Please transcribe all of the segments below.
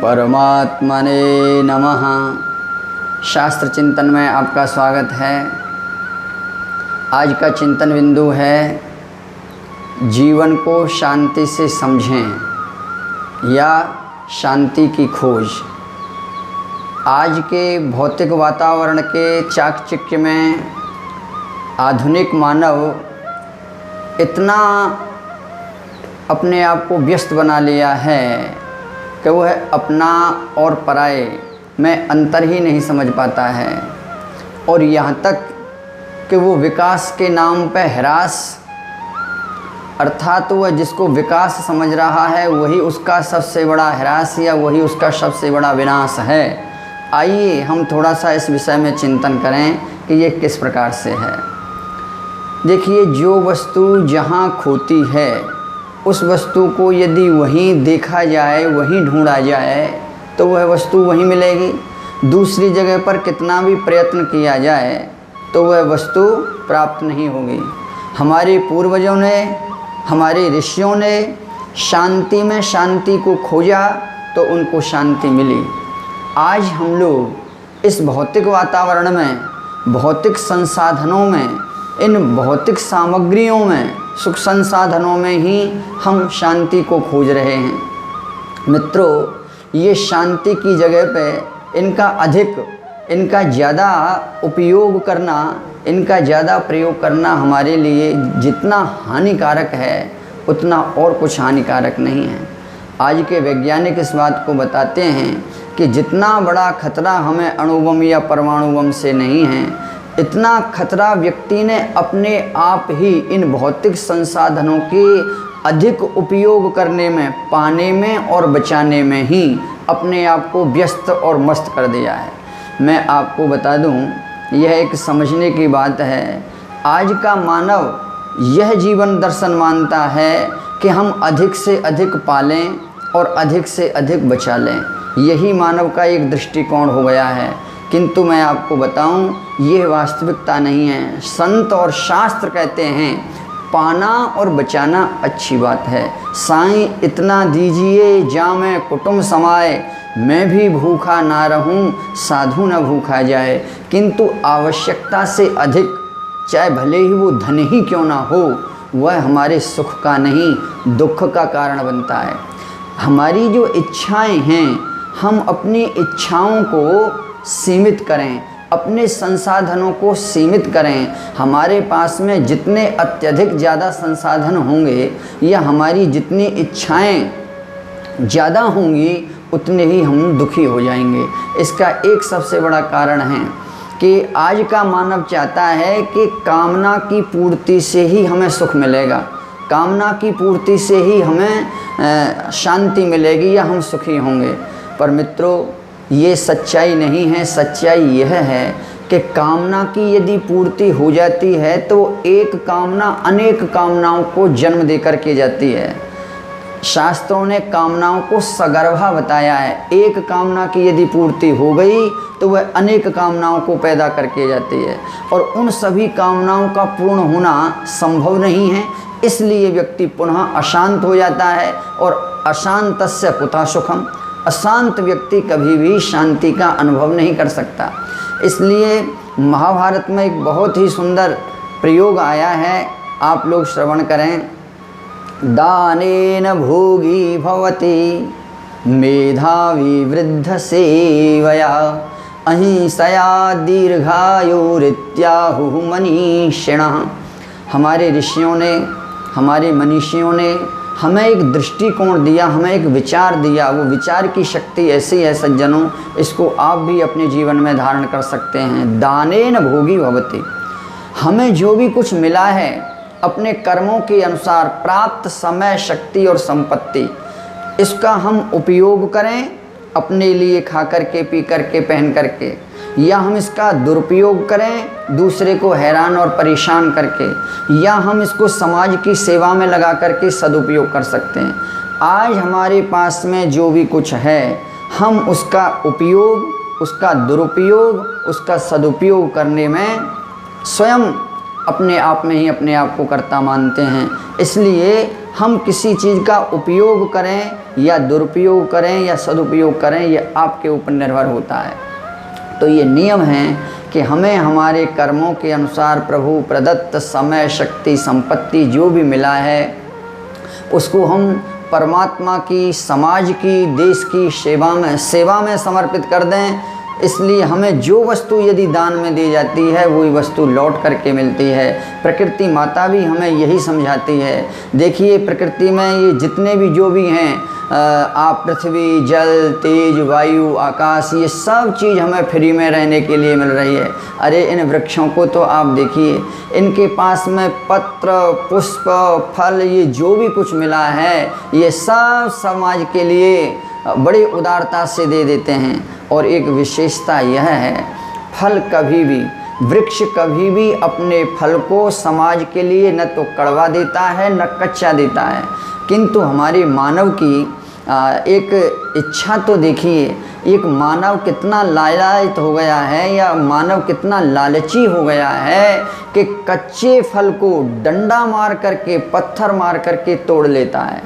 परमात्मने नमः। शास्त्र चिंतन में आपका स्वागत है। आज का चिंतन बिंदु है जीवन को शांति से समझें या शांति की खोज। आज के भौतिक वातावरण के चाकचक्य में आधुनिक मानव इतना अपने आप को व्यस्त बना लिया है कि वह अपना और पराये में अंतर ही नहीं समझ पाता है, और यहाँ तक कि वो विकास के नाम पर ह्रास, अर्थात वह जिसको विकास समझ रहा है वही उसका सबसे बड़ा ह्रास या वही उसका सबसे बड़ा विनाश है। आइए हम थोड़ा सा इस विषय में चिंतन करें कि ये किस प्रकार से है। देखिए, जो वस्तु जहाँ खोती है उस वस्तु को यदि वहीं देखा जाए, वहीं ढूंढा जाए तो वह वस्तु वहीं मिलेगी। दूसरी जगह पर कितना भी प्रयत्न किया जाए तो वह वस्तु प्राप्त नहीं होगी। हमारे पूर्वजों ने, हमारे ऋषियों ने शांति में शांति को खोजा तो उनको शांति मिली। आज हम लोग इस भौतिक वातावरण में, भौतिक संसाधनों में, इन भौतिक सामग्रियों में, सुख संसाधनों में ही हम शांति को खोज रहे हैं। मित्रों, ये शांति की जगह पे इनका ज़्यादा उपयोग करना, इनका ज़्यादा प्रयोग करना हमारे लिए जितना हानिकारक है उतना और कुछ हानिकारक नहीं है। आज के वैज्ञानिक इस बात को बताते हैं कि जितना बड़ा खतरा हमें अणु बम या परमाणु बम से नहीं है, इतना खतरा व्यक्ति ने अपने आप ही इन भौतिक संसाधनों के अधिक उपयोग करने में, पाने में और बचाने में ही अपने आप को व्यस्त और मस्त कर दिया है। मैं आपको बता दूं, यह एक समझने की बात है। आज का मानव यह जीवन दर्शन मानता है कि हम अधिक से अधिक पालें और अधिक से अधिक बचा लें। यही मानव का एक दृष्टिकोण हो गया है। किंतु मैं आपको बताऊं, ये वास्तविकता नहीं है। संत और शास्त्र कहते हैं पाना और बचाना अच्छी बात है। साईं इतना दीजिए जामे कुटुंब समाए, मैं भी भूखा ना रहूं साधु न भूखा जाए। किंतु आवश्यकता से अधिक, चाहे भले ही वो धन ही क्यों ना हो, वह हमारे सुख का नहीं दुख का कारण बनता है। हमारी जो इच्छाएं हैं, हम अपनी इच्छाओं को सीमित करें, अपने संसाधनों को सीमित करें। हमारे पास में जितने अत्यधिक ज़्यादा संसाधन होंगे या हमारी जितनी इच्छाएं ज़्यादा होंगी उतने ही हम दुखी हो जाएंगे। इसका एक सबसे बड़ा कारण है कि आज का मानव चाहता है कि कामना की पूर्ति से ही हमें सुख मिलेगा, कामना की पूर्ति से ही हमें शांति मिलेगी या हम सुखी होंगे। पर मित्रों, ये सच्चाई नहीं है। सच्चाई यह है कि कामना की यदि पूर्ति हो जाती है तो एक कामना अनेक कामनाओं को जन्म देकर के जाती है। शास्त्रों ने कामनाओं को सगर्भा बताया है। एक कामना की यदि पूर्ति हो गई तो वह अनेक कामनाओं को पैदा करके जाती है, और उन सभी कामनाओं का पूर्ण होना संभव नहीं है। इसलिए व्यक्ति पुनः अशांत हो जाता है, और अशांतस्य कुतः सुखम। अशांत व्यक्ति कभी भी शांति का अनुभव नहीं कर सकता। इसलिए महाभारत में एक बहुत ही सुंदर प्रयोग आया है, आप लोग श्रवण करें। दानेन भोगी भवति मेधावी वृद्ध सेवया, अहिंसया दीर्घायुरित्याहुः मनीषिणः। हमारे ऋषियों ने, हमारे मनीषियों ने हमें एक दृष्टिकोण दिया, हमें एक विचार दिया। वो विचार की शक्ति ऐसी है सज्जनों, इसको आप भी अपने जीवन में धारण कर सकते हैं। दानेन भोगी भवति, हमें जो भी कुछ मिला है अपने कर्मों के अनुसार प्राप्त समय, शक्ति और संपत्ति, इसका हम उपयोग करें अपने लिए, खा करके, पी करके, पहन करके, या हम इसका दुरुपयोग करें दूसरे को हैरान और परेशान करके, या हम इसको समाज की सेवा में लगा करके सदुपयोग कर सकते हैं। आज हमारे पास में जो भी कुछ है, हम उसका उपयोग, उसका दुरुपयोग, उसका सदुपयोग करने में स्वयं अपने आप में ही अपने आप को कर्ता मानते हैं। इसलिए हम किसी चीज़ का उपयोग करें या दुरुपयोग करें या सदुपयोग करें, ये आपके ऊपर निर्भर होता है। तो ये नियम है कि हमें हमारे कर्मों के अनुसार प्रभु प्रदत्त समय, शक्ति, संपत्ति जो भी मिला है उसको हम परमात्मा की, समाज की, देश की सेवा में समर्पित कर दें। इसलिए हमें जो वस्तु यदि दान में दी जाती है वही वस्तु लौट करके मिलती है। प्रकृति माता भी हमें यही समझाती है। देखिए प्रकृति में ये जितने भी जो भी हैं, आप पृथ्वी, जल, तेज, वायु, आकाश, ये सब चीज़ हमें फ्री में रहने के लिए मिल रही है। अरे इन वृक्षों को तो आप देखिए, इनके पास में पत्र, पुष्प, फल, ये जो भी कुछ मिला है ये सब समाज के लिए बड़ी उदारता से दे देते हैं। और एक विशेषता यह है, फल कभी भी, वृक्ष कभी भी अपने फल को समाज के लिए न तो कड़वा देता है न कच्चा देता है। किंतु हमारे मानव की एक इच्छा तो देखिए, एक मानव कितना लालयित हो गया है या मानव कितना लालची हो गया है कि कच्चे फल को डंडा मार करके, पत्थर मार करके तोड़ लेता है।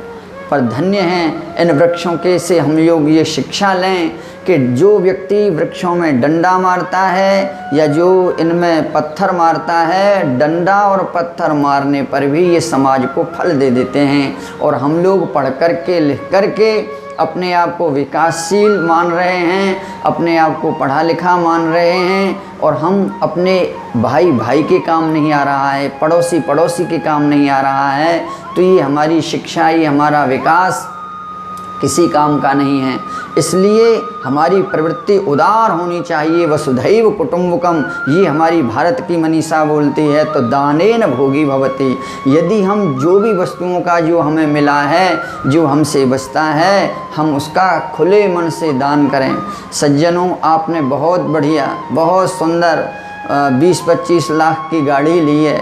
पर धन्य हैं इन वृक्षों के से हम लोग ये शिक्षा लें कि जो व्यक्ति वृक्षों में डंडा मारता है या जो इनमें पत्थर मारता है, डंडा और पत्थर मारने पर भी ये समाज को फल दे देते हैं। और हम लोग पढ़ कर के, लिख कर के अपने आप को विकासशील मान रहे हैं, अपने आप को पढ़ा लिखा मान रहे हैं, और हम अपने भाई भाई के काम नहीं आ रहा है, पड़ोसी पड़ोसी के काम नहीं आ रहा है। तो ये हमारी शिक्षा, ये हमारा विकास किसी काम का नहीं है। इसलिए हमारी प्रवृत्ति उदार होनी चाहिए। वसुधैव कुटुम्बकम, ये हमारी भारत की मनीषा बोलती है। तो दानेन भोगी भवति, यदि हम जो भी वस्तुओं का जो हमें मिला है, जो हमसे बचता है, हम उसका खुले मन से दान करें। सज्जनों, आपने बहुत बढ़िया, बहुत सुंदर 20-25 लाख की गाड़ी ली है,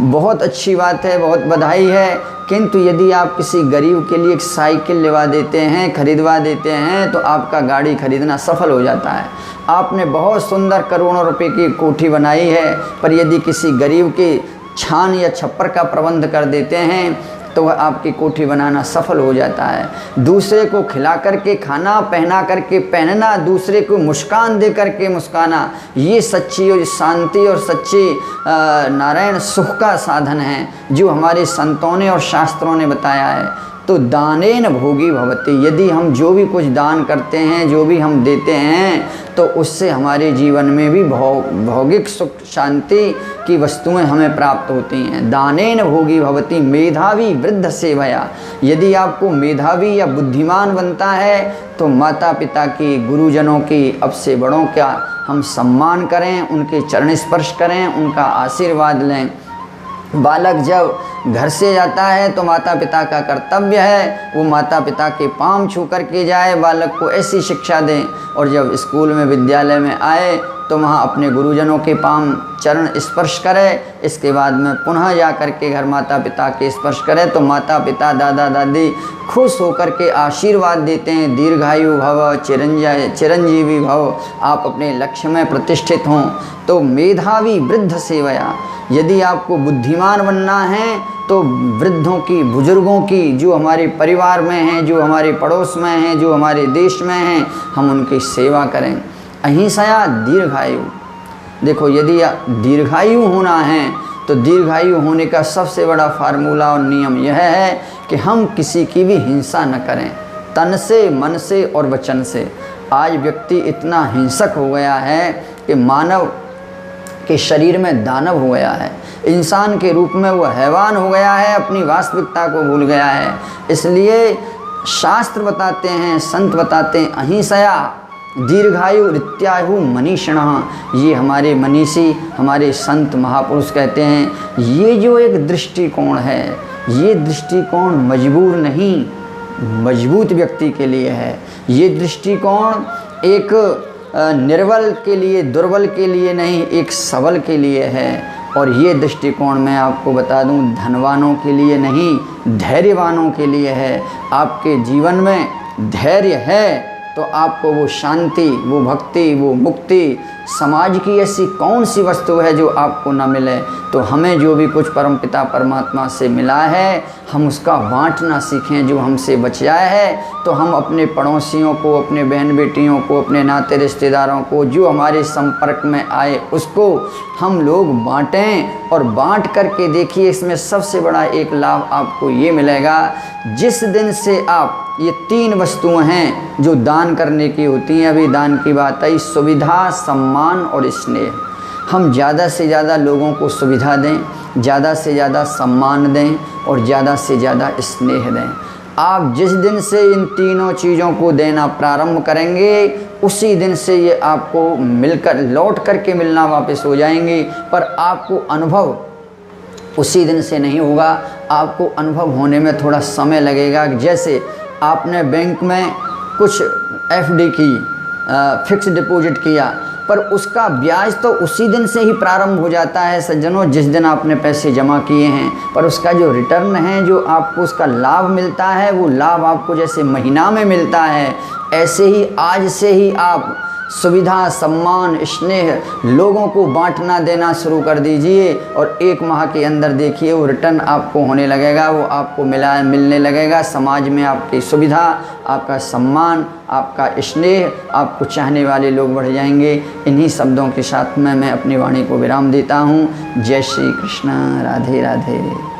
बहुत अच्छी बात है, बहुत बधाई है। किंतु यदि आप किसी गरीब के लिए एक साइकिल लिवा देते हैं, खरीदवा देते हैं, तो आपका गाड़ी खरीदना सफल हो जाता है। आपने बहुत सुंदर करोड़ों रुपए की कोठी बनाई है, पर यदि किसी गरीब के छान या छप्पर का प्रबंध कर देते हैं तो वह आपकी कोठी बनाना सफल हो जाता है। दूसरे को खिला करके खाना, पहना करके पहनना, दूसरे को मुस्कान दे करके मुस्काना, ये सच्ची और शांति और सच्ची नारायण सुख का साधन है, जो हमारे संतों ने और शास्त्रों ने बताया है। तो दानेन भोगी भवति, यदि हम जो भी कुछ दान करते हैं, जो भी हम देते हैं, तो उससे हमारे जीवन में भी भौगिक सुख, शांति की वस्तुएं हमें प्राप्त होती हैं। दानेन भोगी भवति मेधावी वृद्ध सेवया, यदि आपको मेधावी या बुद्धिमान बनता है तो माता पिता की, गुरुजनों की, अब से बड़ों का हम सम्मान करें, उनके चरण स्पर्श करें, उनका आशीर्वाद लें। बालक जब घर से जाता है तो माता पिता का कर्तव्य है वो माता पिता के पांव छू कर के जाए, बालक को ऐसी शिक्षा दें। और जब स्कूल में, विद्यालय में आए तो वहाँ अपने गुरुजनों के पांव चरण स्पर्श करे। इसके बाद में पुनः जा कर के घर माता पिता के स्पर्श करें तो माता पिता, दादा दादी खुश होकर के आशीर्वाद देते हैं, दीर्घायु भव, चिरंजीवी भव, आप अपने लक्ष्य में प्रतिष्ठित हों। तो मेधावी वृद्ध सेवया, यदि आपको बुद्धिमान बनना है तो वृद्धों की, बुजुर्गों की, जो हमारे परिवार में हैं, जो हमारे पड़ोस में हैं, जो हमारे देश में हैं, हम उनकी सेवा करें। अहिंसया दीर्घायु, देखो यदि दीर्घायु होना है तो दीर्घायु होने का सबसे बड़ा फार्मूला और नियम यह है कि हम किसी की भी हिंसा न करें, तन से, मन से और वचन से। आज व्यक्ति इतना हिंसक हो गया है कि मानव के शरीर में दानव हो गया है, इंसान के रूप में वो हैवान हो गया है, अपनी वास्तविकता को भूल गया है। इसलिए शास्त्र बताते हैं, संत बताते हैं, अहिंसया दीर्घायु रित्यायु मनीषिणः, ये हमारे मनीषी, हमारे संत महापुरुष कहते हैं। ये जो एक दृष्टिकोण है, ये दृष्टिकोण मजबूर नहीं, मजबूत व्यक्ति के लिए है। ये दृष्टिकोण एक निर्बल के लिए, दुर्बल के लिए नहीं, एक सबल के लिए है। और ये दृष्टिकोण मैं आपको बता दूं, धनवानों के लिए नहीं, धैर्यवानों के लिए है। आपके जीवन में धैर्य है तो आपको वो शांति, वो भक्ति, वो मुक्ति, समाज की ऐसी कौन सी वस्तु है जो आपको ना मिले। तो हमें जो भी कुछ परमपिता परमात्मा से मिला है, हम उसका बांटना सीखें। जो हमसे बचा है तो हम अपने पड़ोसियों को, अपने बहन बेटियों को, अपने नाते रिश्तेदारों को, जो हमारे संपर्क में आए उसको हम लोग बांटें। और बांट करके देखिए, इसमें सबसे बड़ा एक लाभ आपको ये मिलेगा, जिस दिन से आप, ये 3 वस्तुएं हैं जो दान करने की होती हैं, अभी दान की बात आई, सुविधा, सम्मान और स्नेह। हम ज़्यादा से ज़्यादा लोगों को सुविधा दें, ज़्यादा से ज़्यादा सम्मान दें और ज़्यादा से ज़्यादा स्नेह दें। आप जिस दिन से इन तीनों चीज़ों को देना प्रारंभ करेंगे, उसी दिन से ये आपको मिलकर, लौट करके मिलना वापस हो जाएंगी। पर आपको अनुभव उसी दिन से नहीं होगा, आपको अनुभव होने में थोड़ा समय लगेगा। जैसे आपने बैंक में कुछ FD की, फिक्स डिपॉजिट किया, पर उसका ब्याज तो उसी दिन से ही प्रारंभ हो जाता है सज्जनों, जिस दिन आपने पैसे जमा किए हैं। पर उसका जो रिटर्न है, जो आपको उसका लाभ मिलता है, वो लाभ आपको जैसे महीना में मिलता है, ऐसे ही आज से ही आप सुविधा, सम्मान, स्नेह लोगों को बांटना देना शुरू कर दीजिए। और 1 माह के अंदर देखिए वो रिटर्न आपको होने लगेगा, वो आपको मिलने लगेगा। समाज में आपकी सुविधा, आपका सम्मान, आपका स्नेह, आपको चाहने वाले लोग बढ़ जाएंगे। इन्हीं शब्दों के साथ में मैं अपनी वाणी को विराम देता हूँ। जय श्री कृष्ण, राधे राधे।